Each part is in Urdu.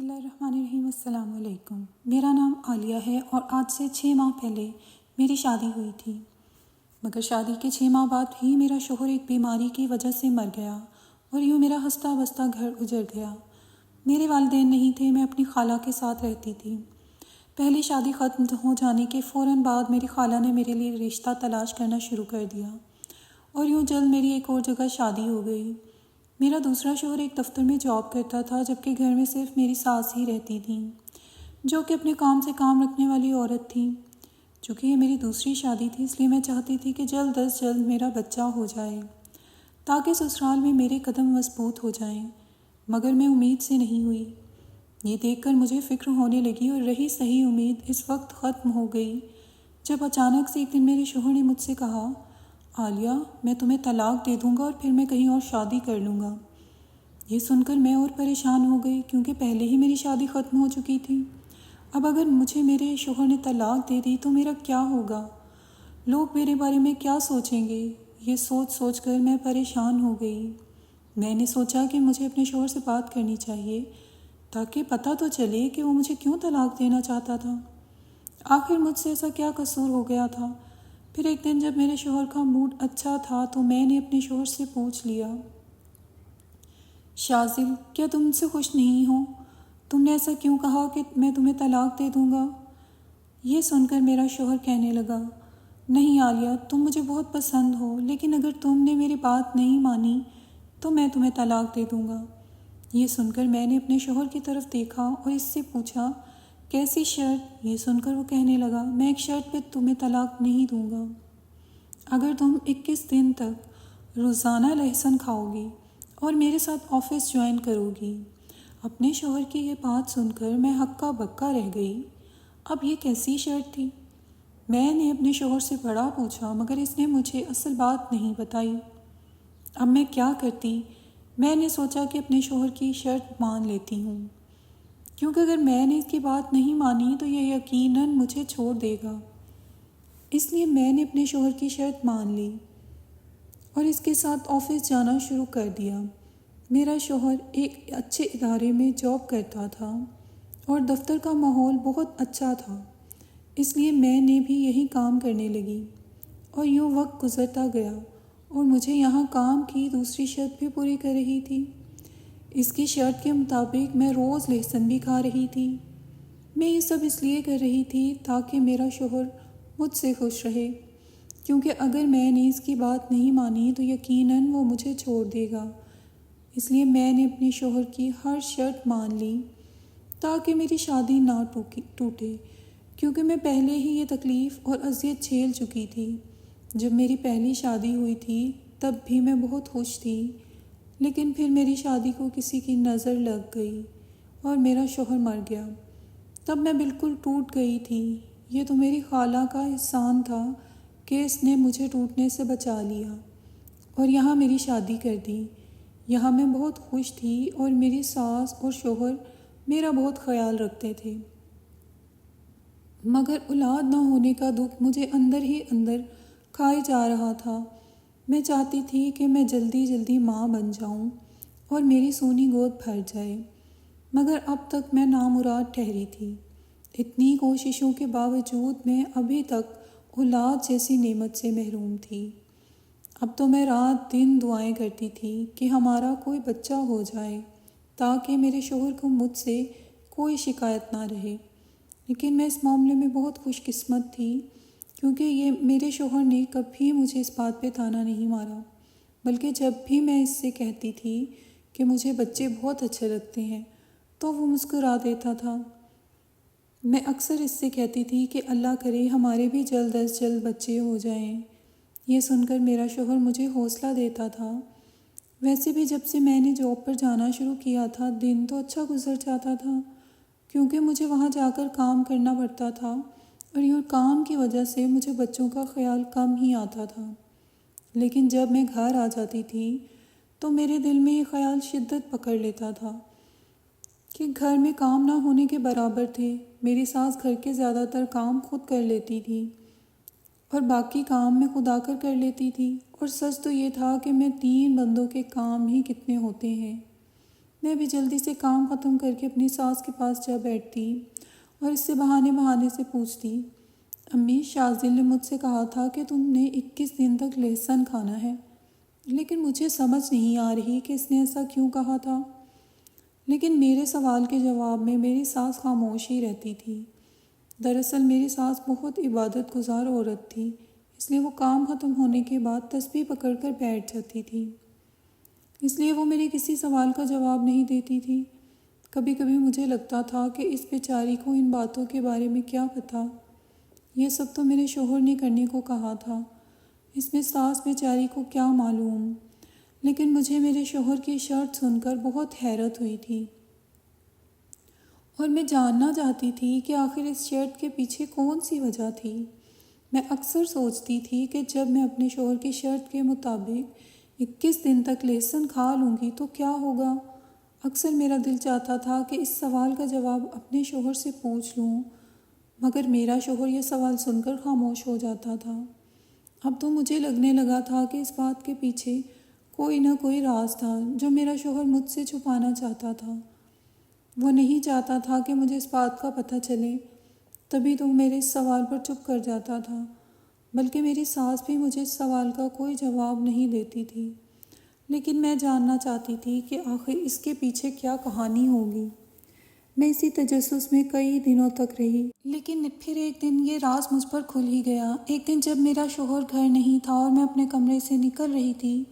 اللہ الرحمن الرحیم۔ السلام علیکم۔ میرا نام عالیہ ہے اور آج سے 6 ماہ پہلے میری شادی ہوئی تھی، مگر شادی کے 6 ماہ بعد ہی میرا شوہر ایک بیماری کی وجہ سے مر گیا اور یوں میرا ہنستا بستا گھر اجڑ گیا۔ میرے والدین نہیں تھے، میں اپنی خالہ کے ساتھ رہتی تھی۔ پہلی شادی ختم ہو جانے کے فوراً بعد میری خالہ نے میرے لیے رشتہ تلاش کرنا شروع کر دیا اور یوں جلد میری ایک اور جگہ شادی ہو گئی۔ میرا دوسرا شوہر ایک دفتر میں جاب کرتا تھا، جبکہ گھر میں صرف میری ساس ہی رہتی تھیں، جو کہ اپنے کام سے کام رکھنے والی عورت تھی۔ چونکہ یہ میری دوسری شادی تھی، اس لیے میں چاہتی تھی کہ جلد از جلد میرا بچہ ہو جائے تاکہ سسرال میں میرے قدم مضبوط ہو جائیں، مگر میں امید سے نہیں ہوئی۔ یہ دیکھ کر مجھے فکر ہونے لگی اور رہی صحیح امید اس وقت ختم ہو گئی جب اچانک سے ایک دن میرے شوہر نے مجھ سے کہا، عالیہ، میں تمہیں طلاق دے دوں گا اور پھر میں کہیں اور شادی کر لوں گا۔ یہ سن کر میں اور پریشان ہو گئی، کیونکہ پہلے ہی میری شادی ختم ہو چکی تھی۔ اب اگر مجھے میرے شوہر نے طلاق دے دی تو میرا کیا ہوگا؟ لوگ میرے بارے میں کیا سوچیں گے؟ یہ سوچ کر میں پریشان ہو گئی۔ میں نے سوچا کہ مجھے اپنے شوہر سے بات کرنی چاہیے تاکہ پتہ تو چلے کہ وہ مجھے کیوں طلاق دینا چاہتا تھا۔ آخر مجھ سے ایسا کیا قصور ہو گیا تھا؟ پھر ایک دن جب میرے شوہر کا موڈ اچھا تھا تو میں نے اپنے شوہر سے پوچھ لیا، شاذل، کیا تم ان سے خوش نہیں ہو؟ تم نے ایسا کیوں کہا کہ میں تمہیں طلاق دے دوں گا؟ یہ سن کر میرا شوہر کہنے لگا، نہیں عالیہ، تم مجھے بہت پسند ہو، لیکن اگر تم نے میری بات نہیں مانی تو میں تمہیں طلاق دے دوں گا۔ یہ سن کر میں نے اپنے شوہر کی طرف دیکھا اور اس سے پوچھا، کیسی شرط؟ یہ سن کر وہ کہنے لگا، میں ایک شرط پہ تمہیں طلاق نہیں دوں گا۔ اگر تم 21 دن تک روزانہ لہسن کھاؤ گی اور میرے ساتھ آفس جوائن کرو گی۔ اپنے شوہر کی یہ بات سن کر میں ہکا بکا رہ گئی۔ اب یہ کیسی شرط تھی؟ میں نے اپنے شوہر سے بڑا پوچھا، مگر اس نے مجھے اصل بات نہیں بتائی۔ اب میں کیا کرتی؟ میں نے سوچا کہ اپنے شوہر کی شرط مان لیتی ہوں، کیونکہ اگر میں نے اس کی بات نہیں مانی تو یہ یقیناً مجھے چھوڑ دے گا۔ اس لیے میں نے اپنے شوہر کی شرط مان لی اور اس کے ساتھ آفس جانا شروع کر دیا۔ میرا شوہر ایک اچھے ادارے میں جاب کرتا تھا اور دفتر کا ماحول بہت اچھا تھا، اس لیے میں نے بھی یہی کام کرنے لگی اور یوں وقت گزرتا گیا اور مجھے یہاں کام کی دوسری شرط بھی پوری کر رہی تھی۔ اس کی شرط کے مطابق میں روز لہسن بھی کھا رہی تھی۔ میں یہ سب اس لیے کر رہی تھی تاکہ میرا شوہر مجھ سے خوش رہے، کیونکہ اگر میں نے اس کی بات نہیں مانی تو یقیناً وہ مجھے چھوڑ دے گا۔ اس لیے میں نے اپنے شوہر کی ہر شرط مان لی تاکہ میری شادی نہ ٹوٹے، کیونکہ میں پہلے ہی یہ تکلیف اور اذیت جھیل چکی تھی۔ جب میری پہلی شادی ہوئی تھی تب بھی میں بہت خوش تھی، لیکن پھر میری شادی کو کسی کی نظر لگ گئی اور میرا شوہر مر گیا۔ تب میں بالکل ٹوٹ گئی تھی۔ یہ تو میری خالہ کا احسان تھا کہ اس نے مجھے ٹوٹنے سے بچا لیا اور یہاں میری شادی کر دی۔ یہاں میں بہت خوش تھی اور میری ساس اور شوہر میرا بہت خیال رکھتے تھے، مگر اولاد نہ ہونے کا دکھ مجھے اندر ہی اندر کھائے جا رہا تھا۔ میں چاہتی تھی کہ میں جلدی جلدی ماں بن جاؤں اور میری سونی گود بھر جائے، مگر اب تک میں نامراد ٹھہری تھی۔ اتنی کوششوں کے باوجود میں ابھی تک اولاد جیسی نعمت سے محروم تھی۔ اب تو میں رات دن دعائیں کرتی تھی کہ ہمارا کوئی بچہ ہو جائے تاکہ میرے شوہر کو مجھ سے کوئی شکایت نہ رہے۔ لیکن میں اس معاملے میں بہت خوش قسمت تھی، کیونکہ یہ میرے شوہر نے کبھی مجھے اس بات پہ طعنہ نہیں مارا، بلکہ جب بھی میں اس سے کہتی تھی کہ مجھے بچے بہت اچھے لگتے ہیں تو وہ مسکرا دیتا تھا۔ میں اکثر اس سے کہتی تھی کہ اللہ کرے ہمارے بھی جلد از جلد بچے ہو جائیں۔ یہ سن کر میرا شوہر مجھے حوصلہ دیتا تھا۔ ویسے بھی جب سے میں نے جاب پر جانا شروع کیا تھا دن تو اچھا گزر جاتا تھا، کیونکہ مجھے وہاں جا کر کام کرنا پڑتا تھا اور یوں کام کی وجہ سے مجھے بچوں کا خیال کم ہی آتا تھا۔ لیکن جب میں گھر آ جاتی تھی تو میرے دل میں یہ خیال شدت پکڑ لیتا تھا کہ گھر میں کام نہ ہونے کے برابر تھے۔ میری ساس گھر کے زیادہ تر کام خود کر لیتی تھی اور باقی کام میں خود آ کر لیتی تھی، اور سچ تو یہ تھا کہ میں 3 بندوں کے کام ہی کتنے ہوتے ہیں۔ میں بھی جلدی سے کام ختم کر کے اپنی ساس کے پاس جا بیٹھتی اور اس سے بہانے سے پوچھتی، امی شازل نے مجھ سے کہا تھا کہ تم نے 21 دن تک لہسن کھانا ہے، لیکن مجھے سمجھ نہیں آ رہی کہ اس نے ایسا کیوں کہا تھا۔ لیکن میرے سوال کے جواب میں میری ساس خاموش ہی رہتی تھی۔ دراصل میری ساس بہت عبادت گزار عورت تھی، اس لیے وہ کام ختم ہونے کے بعد تسبیح پکڑ کر بیٹھ جاتی تھی، اس لیے وہ میرے کسی سوال کا جواب نہیں دیتی تھی۔ کبھی کبھی مجھے لگتا تھا کہ اس بیچاری کو ان باتوں کے بارے میں کیا پتہ، یہ سب تو میرے شوہر نے کرنے کو کہا تھا، اس میں ساس بیچاری کو کیا معلوم۔ لیکن مجھے میرے شوہر کی شرط سن کر بہت حیرت ہوئی تھی اور میں جاننا چاہتی تھی کہ آخر اس شرط کے پیچھے کون سی وجہ تھی۔ میں اکثر سوچتی تھی کہ جب میں اپنے شوہر کی شرط کے مطابق 21 دن تک لہسن کھا لوں گی تو کیا ہوگا۔ اکثر میرا دل چاہتا تھا کہ اس سوال کا جواب اپنے شوہر سے پوچھ لوں، مگر میرا شوہر یہ سوال سن کر خاموش ہو جاتا تھا۔ اب تو مجھے لگنے لگا تھا کہ اس بات کے پیچھے کوئی نہ کوئی راز تھا جو میرا شوہر مجھ سے چھپانا چاہتا تھا۔ وہ نہیں چاہتا تھا کہ مجھے اس بات کا پتہ چلے، تبھی تو میرے اس سوال پر چپ کر جاتا تھا، بلکہ میری ساس بھی مجھے اس سوال کا کوئی جواب نہیں دیتی تھی۔ لیکن میں جاننا چاہتی تھی کہ آخر اس کے پیچھے کیا کہانی ہوگی۔ میں اسی تجسس میں کئی دنوں تک رہی، لیکن پھر ایک دن یہ راز مجھ پر کھل ہی گیا۔ ایک دن جب میرا شوہر گھر نہیں تھا اور میں اپنے کمرے سے نکل رہی تھی،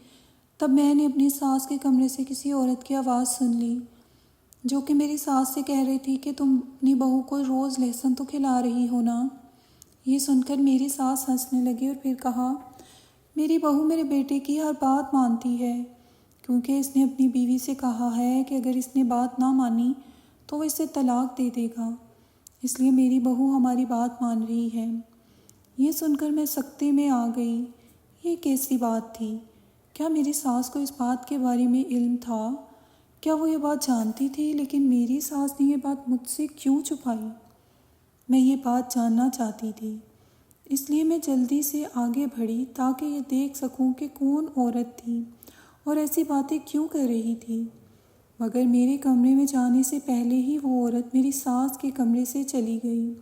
تب میں نے اپنی ساس کے کمرے سے کسی عورت کی آواز سن لی، جو کہ میری ساس سے کہہ رہی تھی کہ تم اپنی بہو کو روز لہسن تو کھلا رہی ہو نا۔ یہ سن کر میری ساس ہنسنے لگی اور پھر کہا، میری بہو میرے بیٹے کی ہر بات مانتی ہے، کیونکہ اس نے اپنی بیوی سے کہا ہے کہ اگر اس نے بات نہ مانی تو وہ اسے طلاق دے دے گا، اس لیے میری بہو ہماری بات مان رہی ہے۔ یہ سن کر میں سکتے میں آ گئی۔ یہ کیسی بات تھی؟ کیا میری ساس کو اس بات کے بارے میں علم تھا؟ کیا وہ یہ بات جانتی تھی؟ لیکن میری ساس نے یہ بات مجھ سے کیوں چھپائی؟ میں یہ بات جاننا چاہتی تھی، اس لیے میں جلدی سے آگے بڑھی تاکہ یہ دیکھ سکوں کہ کون عورت تھی اور ایسی باتیں کیوں کر رہی تھی۔ مگر میرے کمرے میں جانے سے پہلے ہی وہ عورت میری ساس کے کمرے سے چلی گئی،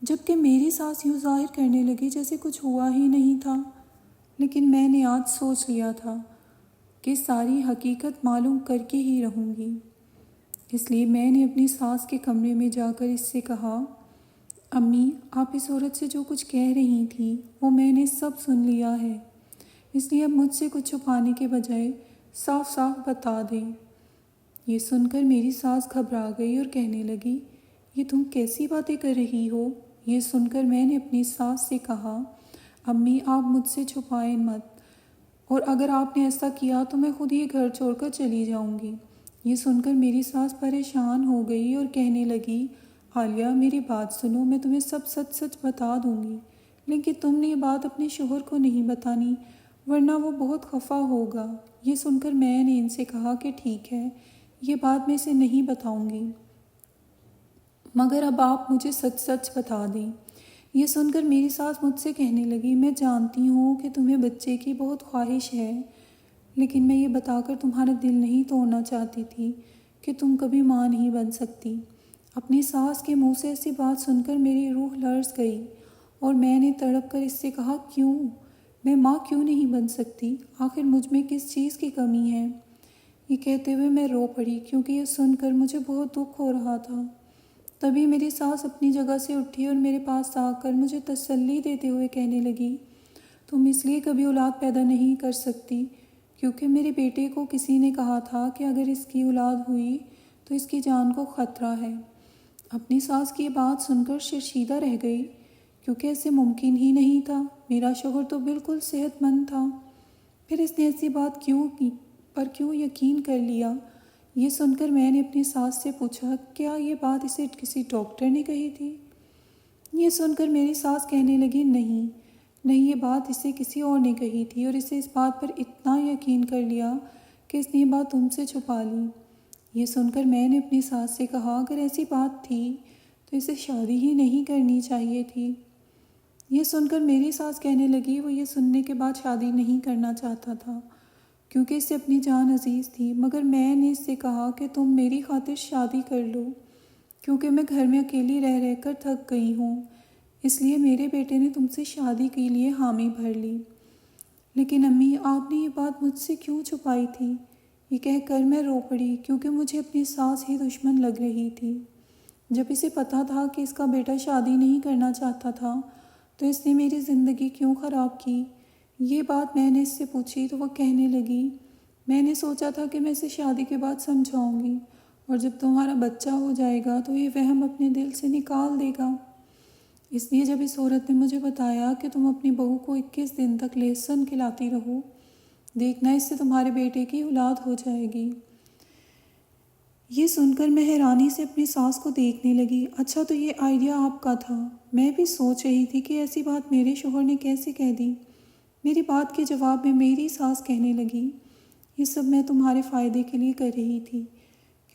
جبکہ میری ساس یوں ظاہر کرنے لگی جیسے کچھ ہوا ہی نہیں تھا۔ لیکن میں نے آج سوچ لیا تھا کہ ساری حقیقت معلوم کر کے ہی رہوں گی، اس لیے میں نے اپنی ساس کے کمرے میں جا کر اس سے کہا، امی آپ اس عورت سے جو کچھ کہہ رہی تھیں وہ میں نے سب سن لیا ہے، اس لیے اب مجھ سے کچھ چھپانے کے بجائے صاف صاف بتا دیں۔ یہ سن کر میری ساس گھبرا گئی اور کہنے لگی، یہ تم کیسی باتیں کر رہی ہو؟ یہ سن کر میں نے اپنی ساس سے کہا، امی آپ مجھ سے چھپائیں مت، اور اگر آپ نے ایسا کیا تو میں خود یہ گھر چھوڑ کر چلی جاؤں گی۔ یہ سن کر میری ساس پریشان ہو گئی اور کہنے لگی، عالیہ میری بات سنو، میں تمہیں سب سچ سچ بتا دوں گی، لیکن تم نے یہ بات اپنے شوہر کو نہیں بتانی ورنہ وہ بہت خفا ہوگا۔ یہ سن کر میں نے ان سے کہا کہ ٹھیک ہے، یہ بات میں اسے نہیں بتاؤں گی، مگر اب آپ مجھے سچ سچ بتا دیں۔ یہ سن کر میری ساس مجھ سے کہنے لگی، میں جانتی ہوں کہ تمہیں بچے کی بہت خواہش ہے، لیکن میں یہ بتا کر تمہارا دل نہیں توڑنا چاہتی تھی کہ تم کبھی ماں نہیں بن سکتی۔ اپنی ساس کے منہ سے ایسی بات سن کر میری روح لرز گئی اور میں نے تڑپ کر اس سے کہا، کیوں؟ میں ماں کیوں نہیں بن سکتی؟ آخر مجھ میں کس چیز کی کمی ہے؟ یہ کہتے ہوئے میں رو پڑی، کیونکہ یہ سن کر مجھے بہت دکھ ہو رہا تھا۔ تبھی میری ساس اپنی جگہ سے اٹھی اور میرے پاس آ کر مجھے تسلی دیتے ہوئے کہنے لگی، تم اس لیے کبھی اولاد پیدا نہیں کر سکتی کیونکہ میرے بیٹے کو کسی نے کہا تھا کہ اگر اس کی اولاد ہوئی تو اس کی جان کو خطرہ ہے۔ اپنی ساس کی یہ بات سن کر شرمندہ رہ گئی، کیونکہ ایسے ممکن ہی نہیں تھا، میرا شوہر تو بالکل صحت مند تھا، پھر اس نے ایسی بات کیوں یقین کر لیا؟ یہ سن کر میں نے اپنی ساس سے پوچھا، کیا یہ بات اسے کسی ڈاکٹر نے کہی تھی؟ یہ سن کر میری ساس کہنے لگی، نہیں یہ بات اسے کسی اور نے کہی تھی اور اسے اس بات پر اتنا یقین کر لیا کہ اس نے یہ بات تم سے چھپا لی۔ یہ سن کر میں نے اپنی ساس سے کہا، اگر ایسی بات تھی تو اسے شادی ہی نہیں کرنی چاہیے تھی۔ یہ سن کر میری ساس کہنے لگی، وہ یہ سننے کے بعد شادی نہیں کرنا چاہتا تھا کیونکہ اس سے اپنی جان عزیز تھی، مگر میں نے اس سے کہا کہ تم میری خاطر شادی کر لو، کیونکہ میں گھر میں اکیلی رہ رہ کر تھک گئی ہوں، اس لیے میرے بیٹے نے تم سے شادی کے لیے حامی بھر لی۔ لیکن امی، آپ نے یہ بات مجھ سے کیوں چھپائی تھی؟ یہ کہہ کر میں رو پڑی، کیونکہ مجھے اپنی ساس ہی دشمن لگ رہی تھی۔ جب اسے پتہ تھا کہ اس کا بیٹا شادی نہیں کرنا چاہتا تھا تو اس نے میری زندگی کیوں خراب کی؟ یہ بات میں نے اس سے پوچھی تو وہ کہنے لگی، میں نے سوچا تھا کہ میں اسے شادی کے بعد سمجھاؤں گی، اور جب تمہارا بچہ ہو جائے گا تو یہ وہم اپنے دل سے نکال دے گا۔ اس لیے جب اس عورت نے مجھے بتایا کہ تم اپنی بہو کو 21 دن تک لہسن کھلاتی رہو، دیکھنا اس سے تمہارے بیٹے کی اولاد ہو جائے گی۔ یہ سن کر میں حیرانی سے اپنی ساس کو دیکھنے لگی۔ اچھا، تو یہ آئیڈیا آپ کا تھا؟ میں بھی سوچ رہی تھی کہ ایسی بات میرے شوہر نے کیسے کہہ دی۔ میری بات کے جواب میں میری ساس کہنے لگی، یہ سب میں تمہارے فائدے کے لیے کر رہی تھی،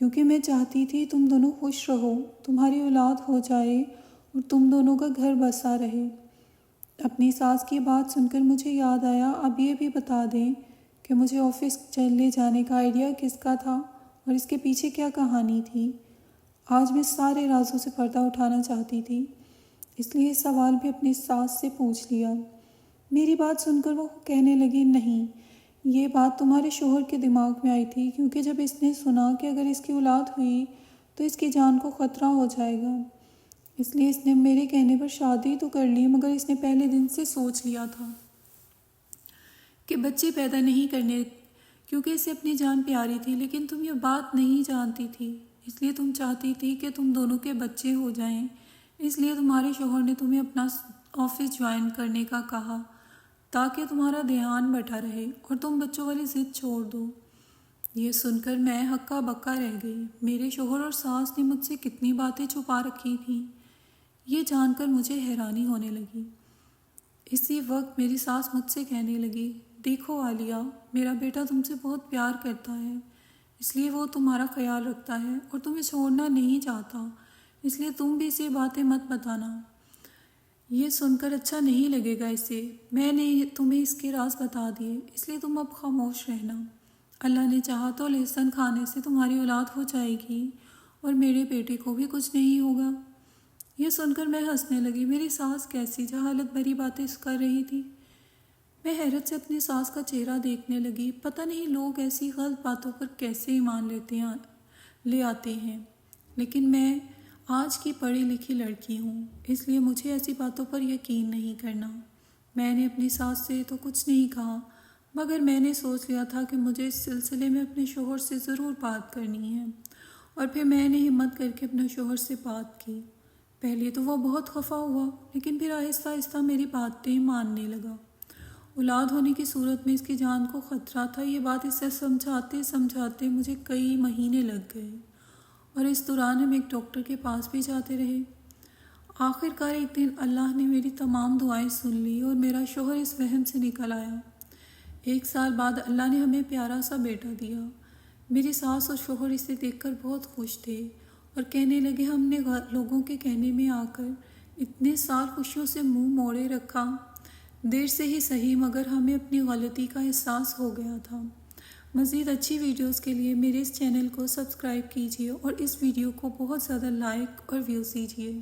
کیونکہ میں چاہتی تھی تم دونوں خوش رہو، تمہاری اولاد ہو جائے اور تم دونوں کا گھر بسا رہے۔ اپنی ساس کی بات سن کر مجھے یاد آیا، اب یہ بھی بتا دیں کہ مجھے آفس چلے جانے کا آئیڈیا کس کا تھا اور اس کے پیچھے کیا کہانی تھی۔ آج میں سارے رازوں سے پردہ اٹھانا چاہتی تھی، اس لیے سوال بھی اپنی ساس سے پوچھ لیا۔ میری بات سن کر وہ کہنے لگی، نہیں، یہ بات تمہارے شوہر کے دماغ میں آئی تھی، کیونکہ جب اس نے سنا کہ اگر اس کی اولاد ہوئی تو اس کی جان کو خطرہ ہو جائے گا، اس لیے اس نے میرے کہنے پر شادی تو کر لی، مگر اس نے پہلے دن سے سوچ لیا تھا کہ بچے پیدا نہیں کرنے، کیونکہ اسے اپنی جان پیاری تھی۔ لیکن تم یہ بات نہیں جانتی تھی، اس لیے تم چاہتی تھی کہ تم دونوں کے بچے ہو جائیں، اس لیے تمہارے شوہر نے تمہیں اپنا آفس جوائن کرنے کا کہا تاکہ تمہارا دھیان بٹا رہے اور تم بچوں والی ضد چھوڑ دو۔ یہ سن کر میں ہکا بکا رہ گئی۔ میرے شوہر اور ساس نے مجھ سے کتنی باتیں چھپا رکھی تھیں، یہ جان کر مجھے حیرانی ہونے لگی۔ اسی وقت میری ساس مجھ سے کہنے لگی، دیکھو عالیہ، میرا بیٹا تم سے بہت پیار کرتا ہے، اس لیے وہ تمہارا خیال رکھتا ہے اور تمہیں چھوڑنا نہیں چاہتا، اس لیے تم بھی اسے باتیں مت بتانا، یہ سن کر اچھا نہیں لگے گا اسے۔ میں نے تمہیں اس کے راز بتا دیے، اس لیے تم اب خاموش رہنا۔ اللہ نے چاہا تو لہسن کھانے سے تمہاری اولاد ہو جائے گی اور میرے بیٹے کو بھی کچھ نہیں ہوگا۔ یہ سن کر میں ہنسنے لگی۔ میری ساس کیسی جہالت بھری باتیں کر رہی تھی۔ میں حیرت سے اپنی ساس کا چہرہ دیکھنے لگی۔ پتہ نہیں لوگ ایسی غلط باتوں پر کیسے ایمان لے آتے ہیں، لیکن میں آج کی پڑھی لکھی لڑکی ہوں، اس لیے مجھے ایسی باتوں پر یقین نہیں کرنا۔ میں نے اپنی ساس سے تو کچھ نہیں کہا، مگر میں نے سوچ لیا تھا کہ مجھے اس سلسلے میں اپنے شوہر سے ضرور بات کرنی ہے، اور پھر میں نے ہمت کر کے اپنے شوہر سے بات کی۔ پہلے تو وہ بہت خفا ہوا، لیکن پھر آہستہ آہستہ میری باتیں ماننے لگا۔ اولاد ہونے کی صورت میں اس کی جان کو خطرہ تھا، یہ بات اسے سمجھاتے سمجھاتے مجھے کئی مہینے لگ گئے، اور اس دوران ہم ایک ڈاکٹر کے پاس بھی جاتے رہے۔ آخر کار ایک دن اللہ نے میری تمام دعائیں سن لی اور میرا شوہر اس وہم سے نکل آیا۔ 1 سال بعد اللہ نے ہمیں پیارا سا بیٹا دیا۔ میری ساس اور شوہر اسے دیکھ کر بہت خوش تھے اور کہنے لگے، ہم نے لوگوں کے کہنے میں آ کر اتنے سال خوشیوں سے منہ موڑے رکھا، دیر سے ہی صحیح مگر ہمیں اپنی غلطی کا احساس ہو گیا تھا۔ مزید اچھی ویڈیوز کے لیے میرے اس چینل کو سبسکرائب کیجیے اور اس ویڈیو کو بہت زیادہ لائک اور ویوز دیجیے۔